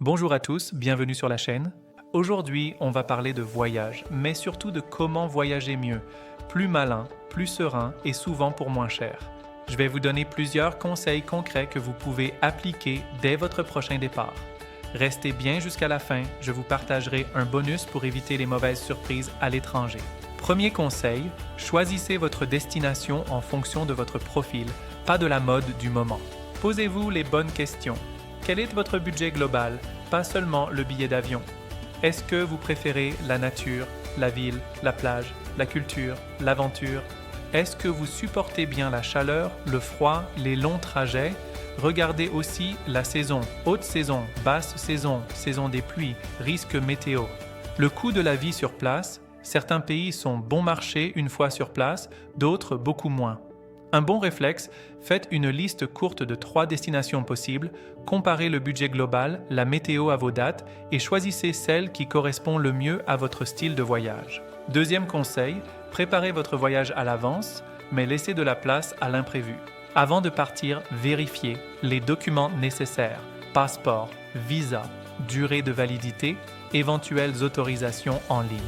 Bonjour à tous, bienvenue sur la chaîne. Aujourd'hui, on va parler de voyage, mais surtout de comment voyager mieux, plus malin, plus serein et souvent pour moins cher. Je vais vous donner plusieurs conseils concrets que vous pouvez appliquer dès votre prochain départ. Restez bien jusqu'à la fin, je vous partagerai un bonus pour éviter les mauvaises surprises à l'étranger. Premier conseil, choisissez votre destination en fonction de votre profil, pas de la mode du moment. Posez-vous les bonnes questions. Quel est votre budget global, pas seulement le billet d'avion? Est-ce que vous préférez la nature, la ville, la plage, la culture, l'aventure? Est-ce que vous supportez bien la chaleur, le froid, les longs trajets? Regardez aussi la saison, haute saison, basse saison, saison des pluies, risque météo. Le coût de la vie sur place, certains pays sont bon marché une fois sur place, d'autres beaucoup moins. Un bon réflexe, faites une liste courte de 3 destinations possibles, comparez le budget global, la météo à vos dates et choisissez celle qui correspond le mieux à votre style de voyage. Deuxième conseil, préparez votre voyage à l'avance, mais laissez de la place à l'imprévu. Avant de partir, vérifiez les documents nécessaires, passeport, visa, durée de validité, éventuelles autorisations en ligne.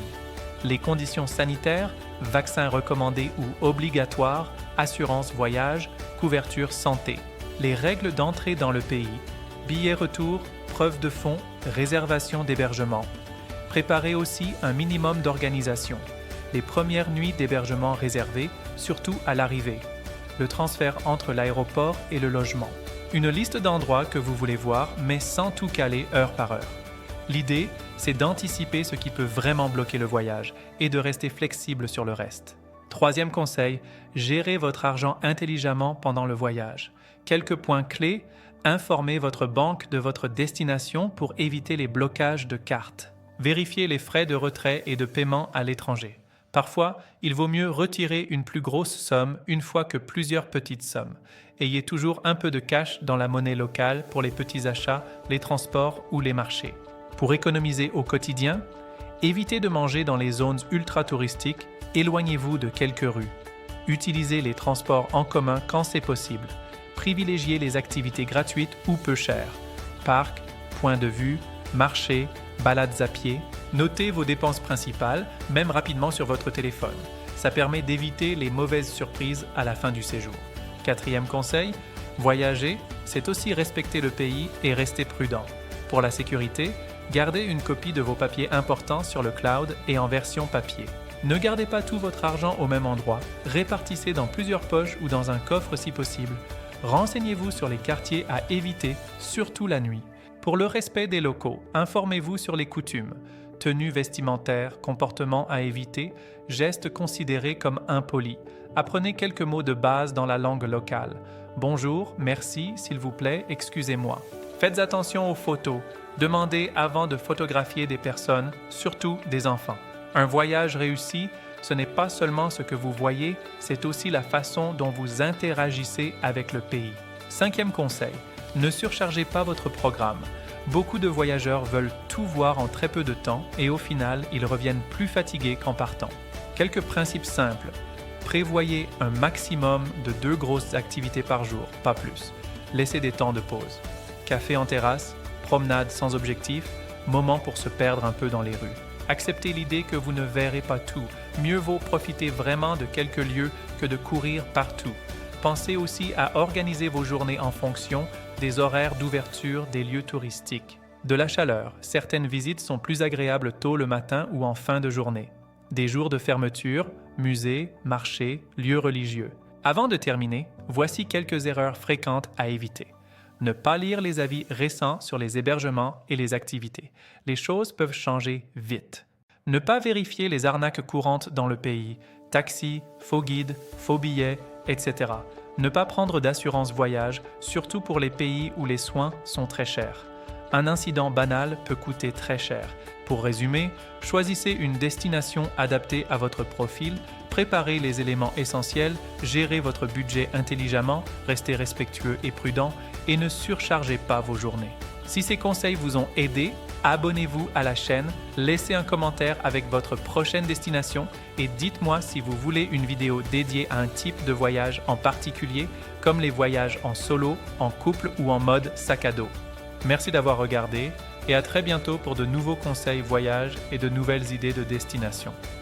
Les conditions sanitaires, vaccins recommandés ou obligatoires, assurance voyage, couverture santé. Les règles d'entrée dans le pays, billets retour, preuve de fonds, réservation d'hébergement. Préparez aussi un minimum d'organisation. Les premières nuits d'hébergement réservées, surtout à l'arrivée. Le transfert entre l'aéroport et le logement. Une liste d'endroits que vous voulez voir, mais sans tout caler heure par heure. L'idée, c'est d'anticiper ce qui peut vraiment bloquer le voyage et de rester flexible sur le reste. Troisième conseil, gérez votre argent intelligemment pendant le voyage. Quelques points clés, informez votre banque de votre destination pour éviter les blocages de cartes. Vérifiez les frais de retrait et de paiement à l'étranger. Parfois, il vaut mieux retirer une plus grosse somme une fois que plusieurs petites sommes. Ayez toujours un peu de cash dans la monnaie locale pour les petits achats, les transports ou les marchés. Pour économiser au quotidien, évitez de manger dans les zones ultra-touristiques, éloignez-vous de quelques rues. Utilisez les transports en commun quand c'est possible. Privilégiez les activités gratuites ou peu chères. Parcs, points de vue, marchés, balades à pied. Notez vos dépenses principales, même rapidement sur votre téléphone. Ça permet d'éviter les mauvaises surprises à la fin du séjour. Quatrième conseil, voyager, c'est aussi respecter le pays et rester prudent. Pour la sécurité, gardez une copie de vos papiers importants sur le cloud et en version papier. Ne gardez pas tout votre argent au même endroit, répartissez dans plusieurs poches ou dans un coffre si possible. Renseignez-vous sur les quartiers à éviter, surtout la nuit. Pour le respect des locaux, informez-vous sur les coutumes, tenues vestimentaires, comportements à éviter, gestes considérés comme impolis. Apprenez quelques mots de base dans la langue locale. Bonjour, merci, s'il vous plaît, excusez-moi. Faites attention aux photos. Demandez avant de photographier des personnes, surtout des enfants. Un voyage réussi, ce n'est pas seulement ce que vous voyez, c'est aussi la façon dont vous interagissez avec le pays. Cinquième conseil, ne surchargez pas votre programme. Beaucoup de voyageurs veulent tout voir en très peu de temps et au final, ils reviennent plus fatigués qu'en partant. Quelques principes simples. Prévoyez un maximum de 2 grosses activités par jour, pas plus. Laissez des temps de pause. Café en terrasse, promenade sans objectif, moment pour se perdre un peu dans les rues. Acceptez l'idée que vous ne verrez pas tout. Mieux vaut profiter vraiment de quelques lieux que de courir partout. Pensez aussi à organiser vos journées en fonction des horaires d'ouverture des lieux touristiques. De la chaleur, certaines visites sont plus agréables tôt le matin ou en fin de journée. Des jours de fermeture, musées, marchés, lieux religieux. Avant de terminer, voici quelques erreurs fréquentes à éviter. Ne pas lire les avis récents sur les hébergements et les activités. Les choses peuvent changer vite. Ne pas vérifier les arnaques courantes dans le pays, taxis, faux guides, faux billets, etc. Ne pas prendre d'assurance voyage, surtout pour les pays où les soins sont très chers. Un incident banal peut coûter très cher. Pour résumer, choisissez une destination adaptée à votre profil, préparez les éléments essentiels, gérez votre budget intelligemment, restez respectueux et prudent et ne surchargez pas vos journées. Si ces conseils vous ont aidé, abonnez-vous à la chaîne, laissez un commentaire avec votre prochaine destination et dites-moi si vous voulez une vidéo dédiée à un type de voyage en particulier, comme les voyages en solo, en couple ou en mode sac à dos. Merci d'avoir regardé. et à très bientôt pour de nouveaux conseils voyage et de nouvelles idées de destination.